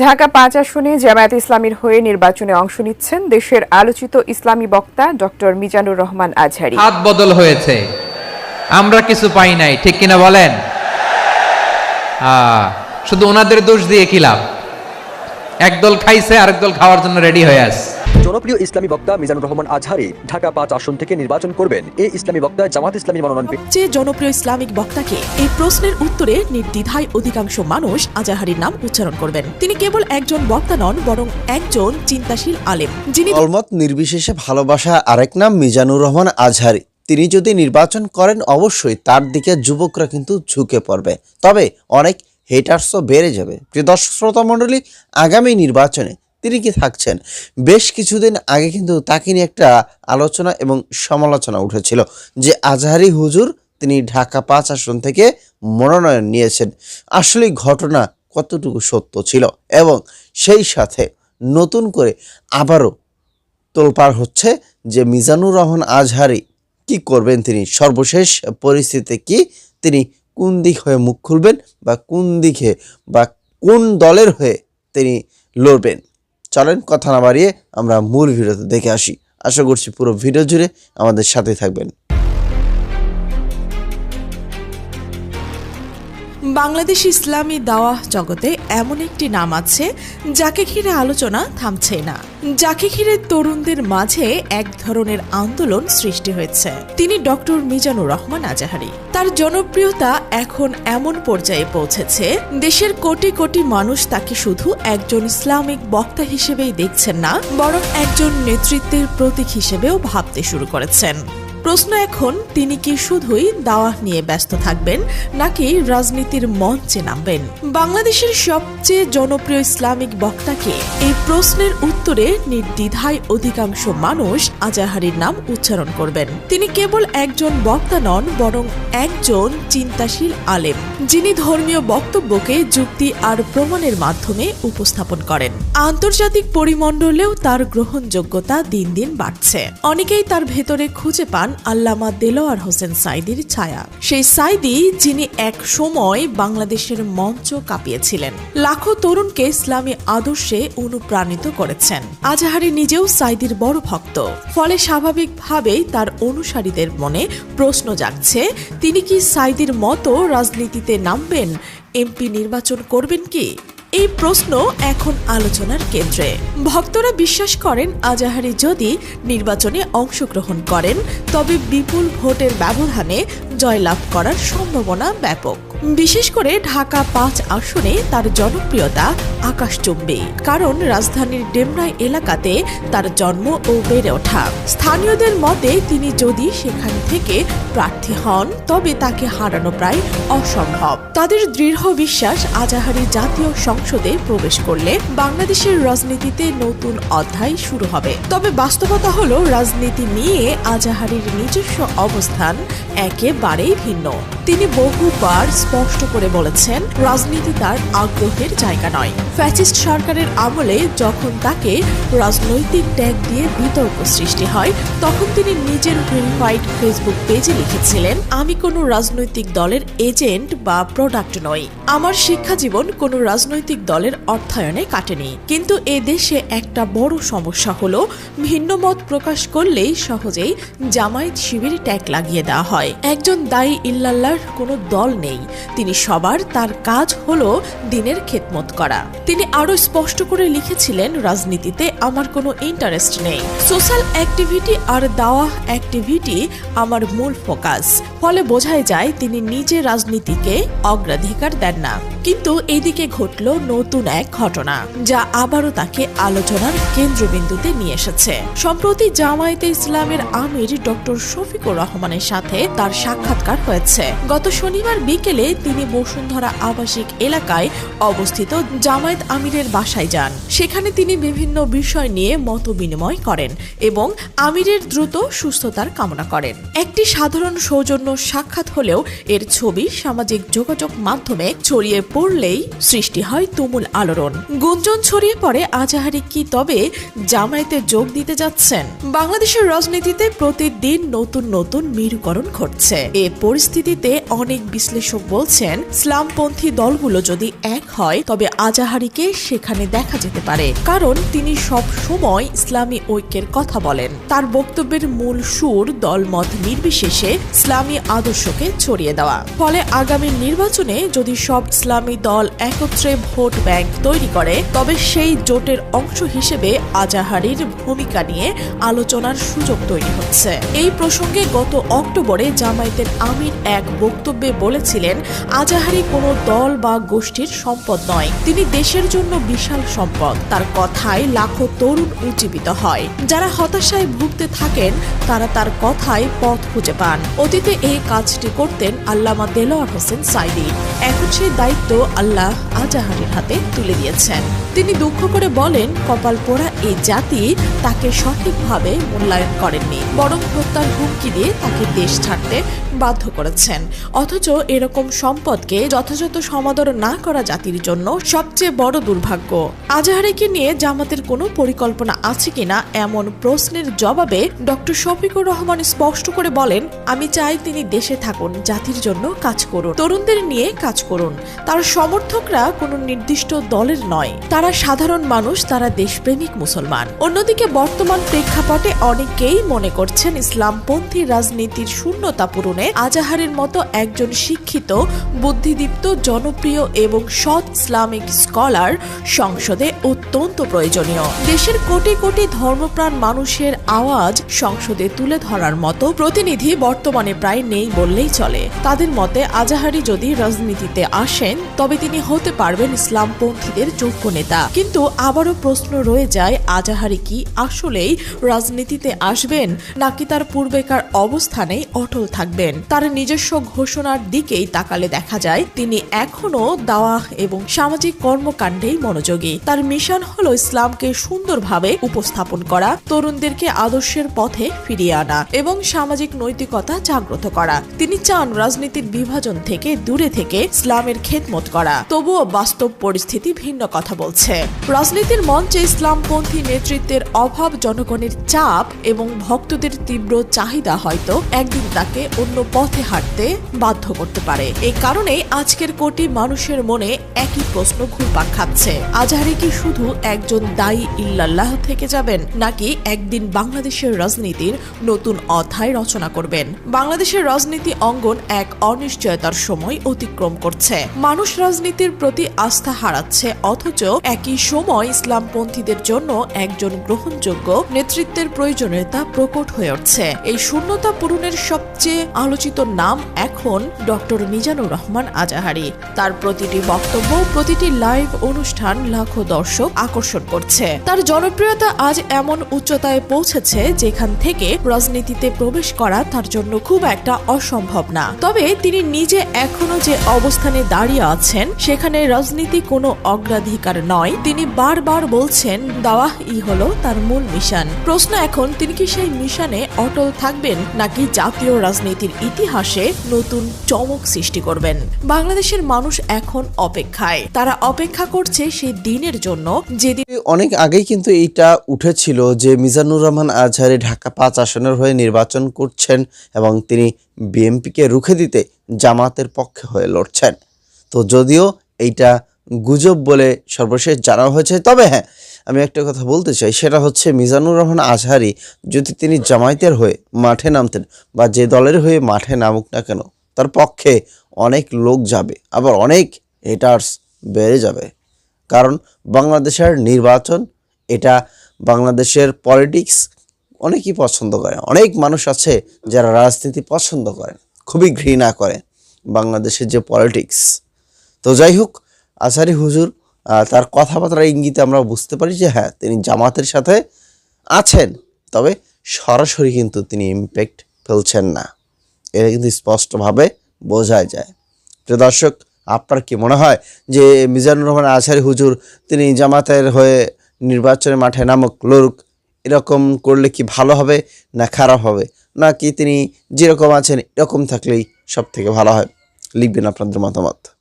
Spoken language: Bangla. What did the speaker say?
ঢাকা ৫ আসনে জামায়াত ইসলামীর হয়ে নির্বাচনে অংশ নিচ্ছেন দেশের আলোচিত ইসলামী বক্তা ডক্টর মিজানুর রহমান আজহারী। হাত বদল হয়েছে, আমরা কিছু পাই নাই, ঠিক কিনা বলেন? শুধু ওনাদের দোষ দিয়ে কি লাভ? একদল খাইছে, আরেক দল খাওয়ার জন্য রেডি হয়ে আছে। জনপ্রিয় ইসলামী বক্তা মিজানুর রহমান আজহারী ঢাকা ৫ আসন থেকে নির্বাচন করবেন। এই ইসলামী বক্তা জামাত ইসলামী মনোনয়ন পেয়ে যে জনপ্রিয় ইসলামিক বক্তাকে এই প্রশ্নের উত্তরে নির্দ্বিধায় অধিকাংশ মানুষ আজহারীর নাম উচ্চারণ করবেন। তিনি কেবল একজন বক্তা নন, বরং একজন চিন্তাশীল আলেম, যিনি দলমত নির্বিশেষে ভালোবাসা আরেক নাম মিজানুর রহমান আজহারী। তিনি যদি নির্বাচন করেন অবশ্যই তার দিকে যুবকরা কিন্তু ঝুঁকে পড়বে, তবে অনেক হেটার্সও বেড়ে যাবে। প্রিয় দর্শক শ্রোতা মণ্ডলী, আগামী নির্বাচনে তিনি কি থাকছেন? বেশ কিছুদিন আগে কিন্তু তাকে নিয়ে একটা আলোচনা এবং সমালোচনা উঠেছিল যে আজহারী হুজুর তিনি ঢাকা ৫ আসন থেকে মনোনয়ন নিয়েছেন। আসলে ঘটনা কতটুকু সত্য ছিল এবং সেই সাথে নতুন করে আবারও তোলপাড় হচ্ছে যে মিজানুর রহমান আজহারী কি করবেন, তিনি সর্বশেষ পরিস্থিতিতে কি তিনি কোন দিক হয়ে মুখ খুলবেন বা কোন দিকে বা কোন দলের হয়ে তিনি লড়বেন। চলেন কথা না বাড়িয়ে আমরা মূল ভিডিওতে দেখে আসি। আশা করছি পুরো ভিডিও জুড়ে আমাদের সাথে থাকবেন। বাংলাদেশ ইসলামী দাওয়াহ জগতে এমন একটি নাম আছে যাকে ঘিরে আলোচনা থামছে না, যাকে ঘিরে তরুণদের মাঝে এক ধরনের আন্দোলন সৃষ্টি হয়েছে। তিনি ডক্টর মিজানুর রহমান আজহারী। তার জনপ্রিয়তা এখন এমন পর্যায়ে পৌঁছেছে, দেশের কোটি কোটি মানুষ তাকে শুধু একজন ইসলামিক বক্তা হিসেবেই দেখছেন না, বরং একজন নেতৃত্বের প্রতীক হিসেবেও ভাবতে শুরু করেছেন। প্রশ্ন এখন, তিনি কি শুধুই দাওয়াহ নিয়ে ব্যস্ত থাকবেন নাকি রাজনীতির মঞ্চে নামবেন? বাংলাদেশের সবচেয়ে জনপ্রিয় ইসলামিক বক্তাকে এই প্রশ্নের উত্তরে নির্দ্বিধায় অধিকাংশ মানুষ আজহারীর নাম উচ্চারণ করবেন। তিনি কেবল একজন বক্তা নন, বরং একজন চিন্তাশীল আলেম, যিনি ধর্মীয় বক্তব্যকে যুক্তি আর প্রমাণের মাধ্যমে উপস্থাপন করেন। আন্তর্জাতিক পরিমণ্ডলেও তার গ্রহণযোগ্যতা দিন দিন বাড়ছে। অনেকেই তার ভেতরে খুঁজে পান আল্লামা দেলোয়ার হোসেন সাঈদীর ছায়া, সেই সাঈদী যিনি এক সময় বাংলাদেশের মঞ্চ কাঁপিয়েছিলেন, লাখো তরুণকে ইসলামী আদর্শে অনুপ্রাণিত করেছেন। আজহারী নিজেও সাঈদীর বড় ভক্ত, ফলে স্বাভাবিকভাবেই তার অনুসারীদের মনে প্রশ্ন জাগছে, তিনি কি সাঈদীর মতো রাজনীতিতে নামবেন? এমপি নির্বাচন করবেন কি? এই প্রশ্ন এখন আলোচনার কেন্দ্রে। ভক্তরা বিশ্বাস করেন আজহারী যদি নির্বাচনে অংশগ্রহণ করেন তবে বিপুল ভোটের ব্যবধানে জয়লাভ করার সম্ভাবনা ব্যাপক। বিশেষ করে ঢাকা ৫ আসনে তার জনপ্রিয়তা আকাশচুম্বী, কারণ রাজধানীর ডেমরাই এলাকাতে তার জন্ম ও বেড়ে ওঠা। স্থানীয়দের মতে তিনি যদি সেখান থেকে প্রার্থী হন তবে তাকে হারানো প্রায় অসম্ভব। তাদের দৃঢ় বিশ্বাস আজহারী জাতীয় সংসদে প্রবেশ করলে বাংলাদেশের রাজনীতিতে নতুন অধ্যায় শুরু হবে। তবে বাস্তবতা হলো, রাজনীতি নিয়ে আজহারীর নিজস্ব অবস্থান একেবারেই ভিন্ন। তিনি বহুবার স্পষ্ট করে বলেছেন, রাজনীতি তার আগ্রহের জায়গা নয়। ফ্যাসিস্ট সরকারের আমলে যখন তাকে রাজনৈতিক ট্যাগ দিয়ে বিতর্ক সৃষ্টি হয়, তখন তিনি নিজের ভেরিফাইড ফেসবুক পেজে লিখেছিলেন, আমি কোনো রাজনৈতিক দলের এজেন্ট বা প্রোডাক্ট নই। আমার শিক্ষা জীবন কোনো রাজনৈতিক দলের অর্থায়নে কাটেনি। কিন্তু এ দেশে একটা বড় সমস্যা হলো, ভিন্ন মত প্রকাশ করলেই সহজেই জামায়াত শিবির ট্যাগ লাগিয়ে দেওয়া হয়। একজন দায়ী ইল্লাল্লাহর কোনো দল নেই, তিনি সবার, তার কাজ হলো দ্বীনের খেদমত করা। তিনি আরো স্পষ্ট করে লিখেছিলেন, রাজনীতিতে আমার কোনো ইন্টারেস্ট নেই, সোশ্যাল অ্যাক্টিভিটি আর দাওয়াহ অ্যাক্টিভিটি আমার মূল ফোকাস। ফলে বোঝাই যায় তিনি নিজে রাজনীতিকে অগ্রাধিকার দেন না। কিন্তু এদিকে ঘটল নতুন এক ঘটনা, যা আবারও তাকে আলোচনার কেন্দ্রবিন্দুতে নিয়ে এসেছে। সম্প্রতি জামায়াতে ইসলামের আমির ডক্টর শফিকুর রহমানের সাথে তার সাক্ষাৎকার হয়েছে। গত শনিবার বিকেলে তিনি বসুন্ধরা আবাসিক এলাকায় অবস্থিত জামায়াত আমিরের বাসায় যান। সেখানে তিনি বিভিন্ন বিষয় নিয়ে মত বিনিময় করেন এবং আমিরের দ্রুত সুস্থতার কামনা করেন। একটি সাধারণ সৌজন্য সাক্ষাৎ হলেও এর ছবি সামাজিক যোগাযোগ মাধ্যমে ছড়িয়ে পড়লেই সৃষ্টি হয় তুমুল আলোড়ন। গুঞ্জন ছড়িয়ে পড়ে আজহারী কি তবে জামায়াতে যোগ দিতে যাচ্ছেন? বাংলাদেশের রাজনীতিতে প্রতিদিন নতুন নতুন মেরুকরণ ঘটছে। এ পরিস্থিতিতে অনেক বিশ্লেষক বলছেন ইসলামপন্থী দলগুলো যদি এক হয় তবে আজাহারিকে সেখানে দেখা যেতে পারে, কারণ তিনি সব সময় ইসলামী ঐক্যের কথা বলেন। তার বক্তব্যের মূল সুর দলমত নির্বিশেষে ইসলামী আদর্শকে ছড়িয়ে দেওয়া। ফলে আগামী নির্বাচনে যদি সব ইসলামী দল একত্রে ভোট ব্যাংক তৈরি করে তবে সেই জোটের অংশ হিসেবে আজাহারির ভূমিকা নিয়ে আলোচনার সুযোগ তৈরি হচ্ছে। এই প্রসঙ্গে গত অক্টোবরে জামায়াতের আমির এক বক্তব্যে বলেছিলেন, আজাহারি কোনো দল বা গোষ্ঠীর সম্পদ নয়, তিনি দেশের জন্য বিশাল সম্পদ। তার কথায় লাখো তরুণ উজ্জীবিত হয়। যারা হতাশায় ভুগতে থাকেন তারা তার কথায় পথ খুঁজে পান। অতীতে এই কাজটি করতেন আল্লামা দেলোয়ার হোসেন সাইদি। এখন সেই দায়িত্ব আল্লাহ আজাহারির হাতে তুলে দিয়েছেন। তিনি দুঃখ করে বলেন, কপাল পোড়া এই জাতি তাকে সঠিকভাবে মূল্যায়ন করেননি, বরং হত্যার হুমকি দিয়ে তাকে দেশ ছাড়তে বাধ্য করেছেন। অথচ এরকম সম্পদকে যথাযথ সমাদর না করা জাতির জন্য সবচেয়ে বড় দুর্ভাগ্য। আজাহারিকে নিয়ে জামাতের কোনো পরিকল্পনা আছে কিনা এমন প্রশ্নের জবাবে ডক্টর শফিকুর রহমান স্পষ্ট করে বলেন, আমি চাই তিনি দেশে থাকুন, জাতির জন্য কাজ করুন, তরুণদের নিয়ে কাজ করুন। তার সমর্থকরা কোনো নির্দিষ্ট দলের নয়, তারা সাধারণ মানুষ, তারা দেশপ্রেমিক মুসলমান। অন্যদিকে বর্তমান প্রেক্ষাপটে অনেকেই মনে করছেন ইসলামপন্থী রাজনীতির শূন্যতা পূরণে আজাহারের মতো একজন শিক্ষিত, বুদ্ধিদীপ্ত, জনপ্রিয় এবং সৎ ইসলামিক স্কলার সংসদে অত্যন্ত প্রয়োজনীয়। দেশের কোটি কোটি ধর্মপ্রাণ মানুষের আওয়াজ সংসদে তুলে ধরার মতো প্রতিনিধি বর্তমানে প্রায় নেই বললেই চলে। তাদের মতে আজাহারি যদি রাজনীতিতে আসেন তবে তিনি হতে পারবেন ইসলামপন্থীদের যোগ্য নেতা। কিন্তু আবারও প্রশ্ন রয়ে যায়, আজাহারি কি আসলেই রাজনীতিতে আসবেন নাকি তার পূর্বেকার অবস্থানেই অটল থাকবেন? তার নিজস্ব ঘোষণার দিকেই তাকালে দেখা যায় তিনি এখনো দাওয়াহ এবং সামাজিক কর্মকাণ্ডেই মনোযোগী। তার মিশন হলো ইসলামকে সুন্দরভাবে উপস্থাপন করা, তরুণদেরকে আদর্শের পথে ফিরিয়ে আনা এবং সামাজিক নৈতিকতা জাগ্রত করা। তিনি চান রাজনীতির বিভাজন থেকে দূরে থেকে ইসলামের খেদমত করা। তবুও বাস্তব পরিস্থিতি ভিন্ন কথা বলছে। রাজনীতির মঞ্চে ইসলামপন্থী নেতৃত্বের অভাব, জনগণের চাপ এবং ভক্তদের তীব্র চাহিদা হয়তো একদিন তাকে অন্য পথে হাঁটতে বাধ্য করতে পারে। এই কারণেই আজকের কোটি মানুষের মনে একই প্রশ্ন ঘুরপাক খাচ্ছে, আজাহারি কি শুধু একজন দায়ী ইল্লাল্লাহ থেকে যাবেন নাকি একদিন বাংলাদেশের রাজনীতির নতুন অধ্যায় রচনা করবেন? বাংলাদেশের রাজনীতি অঙ্গন এক অনিশ্চয়তার সময় অতিক্রম করছে। মানুষ রাজনীতির প্রতি আস্থা হারাচ্ছে, অথচ একই সময় ইসলামপন্থীদের জন্য একজন গ্রহণযোগ্য নেতৃত্বের প্রয়োজনীয়তা প্রকট হয়ে উঠছে। এই শূন্যতা পূরণের সবচেয়ে আলোচিত নাম এখন ডক্টর মিজানুর রহমান আজাহারি। তার প্রতিটি বক্তব্য, প্রতিটি লাইভ অনুষ্ঠান লাখো দর্শক আকর্ষণ করছে। তার জনপ্রিয়তা আজ এমন উচ্চতায় পৌঁছেছে যেখান থেকে রাজনীতিতে প্রবেশ করা তার জন্য খুব একটা অসম্ভব না। তবে তিনি নিজে এখনো যে অবস্থানে দাঁড়িয়ে আছেন সেখানে রাজনীতি কোনো অগ্রাধিকার নয়। তিনি বারবার বলছেন দাওয়াহ-ই হলো তার মূল মিশন। প্রশ্ন এখন, তিনি কি সেই মিশনে অটল থাকবেন নাকি জাতীয় রাজনীতির ইতিহাসে নতুন চমক সৃষ্টি করবেন? বাংলাদেশের মানুষ এখন অপেক্ষায়। তারা অপেক্ষা করছে সেই দিনের জন্য যেদিন অনেক আগেই কিন্তু এইটা উঠেছিল যে মিজানুর রহমান আজহারি ঢাকা 5 আসনের হয়ে নির্বাচন করছেন এবং তিনি বিএনপিকে রুখে দিতে জামাতের পক্ষে হয়ে লড়ছেন। তো যদিও এইটা গুজব বলে সর্বশেষ জানা হয়েছে, তবে হ্যাঁ, আমি একটা কথা বলতে চাই, সেটা হচ্ছে মিজানুর রহমান আজহারি যদি তিনি জামায়াতের হয়ে মাঠে নামতেন বা যে দলের হয়ে মাঠে নামুক না কেন, তার পক্ষে অনেক লোক যাবে, আবার অনেক হেটার্স বেড়ে যাবে। কারণ বাংলাদেশের নির্বাচন, এটা বাংলাদেশের পলিটিক্স অনেকেই পছন্দ করে। অনেক মানুষ আছে যারা রাজনীতি পছন্দ করেন, খুবই ঘৃণা করে বাংলাদেশের যে পলিটিক্স। তো যাই হোক, আজহারি হুজুর তার কথাবার্তার ইঙ্গিতে আমরা বুঝতে পারি যে হ্যাঁ, তিনি জামাতের সাথে আছেন, তবে সরাসরি কিন্তু তিনি ইম্প্যাক্ট ফেলছেন না, এটা কিন্তু স্পষ্টভাবে বোঝা যায়। প্রিয় দর্শক, আপনার কি মনে হয় যে মিজানুর রহমান আজহারি হুজুর তিনি জামাতের হয়ে নির্বাচনের মাঠে নামক লড়ুক, এরকম করলে কি ভালো হবে না খারাপ হবে, নাকি তিনি যেরকম আছেন এরকম থাকলেই সব থেকে ভালো হয়? লিখবেন আপনাদের মতামত।